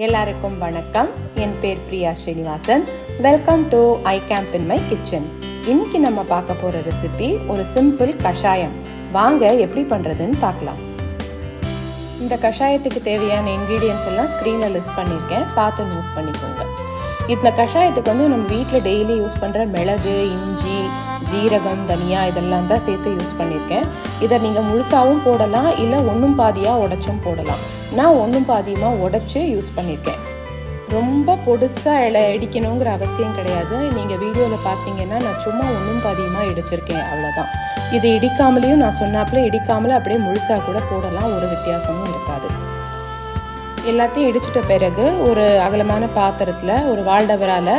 எல்லாருக்கும் வணக்கம். என் பேர் Priya Srinivasan. Welcome to I camp in my kitchen. இன்னைக்கு நம்ம பார்க்க போகிற ரெசிபி ஒரு சிம்பிள் கஷாயம். வாங்க எப்படி பண்ணுறதுன்னு பார்க்கலாம். இந்த கஷாயத்துக்கு தேவையான இன்க்ரீடியன்ஸ் எல்லாம் ஸ்க்ரீனில் லிஸ்ட் பண்ணியிருக்கேன், பார்த்து நோட் பண்ணிக்கோங்க. இந்த கஷாயத்துக்கு நம்ம வீட்டில் டெய்லி யூஸ் பண்ணுற மிளகு, இஞ்சி, ஜீரகம், தனியா இதெல்லாம் தான் சேர்த்து யூஸ் பண்ணியிருக்கேன். இதை நீங்கள் முழுசாகவும் போடலாம், இல்லை ஒன்றும் பாதியாக உடைச்சும் போடலாம். நான் ஒன்றும் பாதியமாக உடைச்சி யூஸ் பண்ணியிருக்கேன். ரொம்ப பொடுசாக இடிக்கணுங்கிற அவசியம் கிடையாது. நீங்கள் வீடியோவில் பார்த்தீங்கன்னா நான் சும்மா ஒன்றும் பாதியமாக இடிச்சிருக்கேன், அவ்வளோதான். இது இடிக்காமலேயும் நான் சொன்னாப்புல இடிக்காமலே அப்படியே முழுசாக கூட போடலாம், ஒரு வித்தியாசமும் இருக்காது. எல்லாத்தையும் இடிச்சிட்ட பிறகு ஒரு அகலமான பாத்திரத்தில் ஒரு வால்டவரால்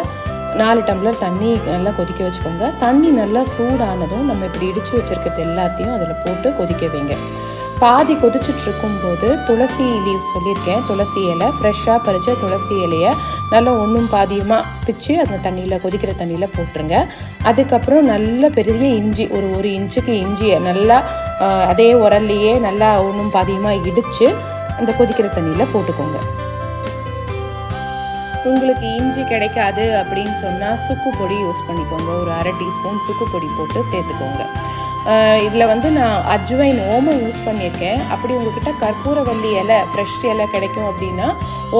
4 டம்ளர் தண்ணி நல்லா கொதிக்க வச்சுக்கோங்க. தண்ணி நல்லா சூடானதும் நம்ம இப்படி இடித்து வச்சுருக்கிறது எல்லாத்தையும் அதில் போட்டு கொதிக்க வைங்க. பாதி கொதிச்சுட்டு இருக்கும்போது துளசி லீவ் சொல்லியிருக்கேன், துளசி இலை ஃப்ரெஷ்ஷாக பறித்த துளசி இலையை நல்லா ஒன்றும் பாதியமாக பிச்சு அந்த தண்ணியில் கொதிக்கிற தண்ணியில் போட்டுருங்க. அதுக்கப்புறம் நல்ல பெரிய இஞ்சி, ஒரு இன்ச்சுக்கு இஞ்சியை நல்லா அதே உரல்லையே நல்லா ஒன்றும் பாதியமாக இடித்து அந்த கொதிக்கிற தண்ணியில் போட்டுக்கோங்க. உங்களுக்கு இஞ்சி கிடைக்காது அப்படின்னு சொன்னால் சுக்கு பொடி யூஸ் பண்ணிக்கோங்க. ஒரு 1/2 டீஸ்பூன் சுக்கு பொடி போட்டு சேர்த்துக்கோங்க. இதில் நான் அஜ்வைன் ஓமம் யூஸ் பண்ணியிருக்கேன். அப்படி உங்கள்கிட்ட கற்பூரவல்லி இலை ஃப்ரெஷ் இலை கிடைக்கும் அப்படின்னா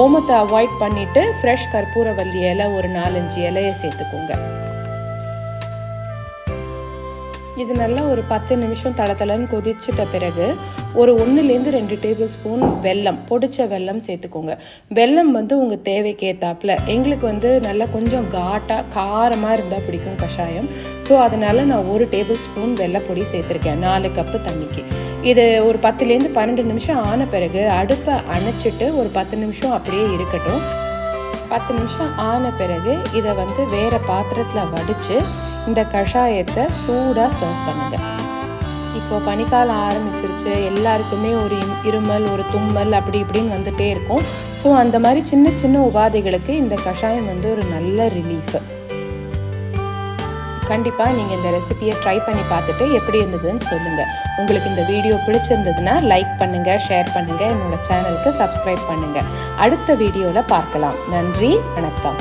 ஓமத்தை அவாய்ட் பண்ணிவிட்டு ஃப்ரெஷ் கற்பூரவல்லி இலை ஒரு 4-5 இலையை சேர்த்துக்கோங்க. இது நல்லா ஒரு 10 நிமிஷம் தளத்தலன்னு கொதிச்சிட்ட பிறகு ஒரு 1-2 டேபிள் ஸ்பூன் வெல்லம், பொடிச்ச வெல்லம் சேர்த்துக்கோங்க. வெல்லம் உங்கள் தேவைக்கு ஏற்றாப்புல. எங்களுக்கு நல்லா கொஞ்சம் காட்டாக காரமாக இருந்தால் பிடிக்கும் கஷாயம். ஸோ அதனால் நான் 1 டேபிள் ஸ்பூன் வெல்லைப்பொடி சேர்த்துருக்கேன் 4 கப்பு தண்ணிக்கு. இது ஒரு 10-12 நிமிஷம் ஆன பிறகு அடுப்பை அணைச்சிட்டு ஒரு 10 நிமிஷம் அப்படியே இருக்கட்டும். 10 நிமிஷம் ஆன பிறகு இதை வேறு பாத்திரத்தில் வடித்து இந்த கஷாயத்தை சூடாக சர்வ் பண்ணுங்கள். இப்போ பனிக்காலம் ஆரம்பிச்சிருச்சு, எல்லாருக்குமே ஒரு இருமல், ஒரு தும்மல் அப்படி இப்படின்னு வந்துகிட்டே இருக்கும். ஸோ அந்த மாதிரி சின்ன சின்ன உபாதைகளுக்கு இந்த கஷாயம் ஒரு நல்ல ரிலீஃபு. கண்டிப்பாக நீங்கள் இந்த ரெசிபியை ட்ரை பண்ணி பார்த்துட்டு எப்படி இருந்ததுன்னு சொல்லுங்கள். உங்களுக்கு இந்த வீடியோ பிடிச்சிருந்ததுன்னா லைக் பண்ணுங்கள், ஷேர் பண்ணுங்கள், என்னோடய சேனலுக்கு சப்ஸ்கிரைப் பண்ணுங்கள். அடுத்த வீடியோவில் பார்க்கலாம். நன்றி, வணக்கம்.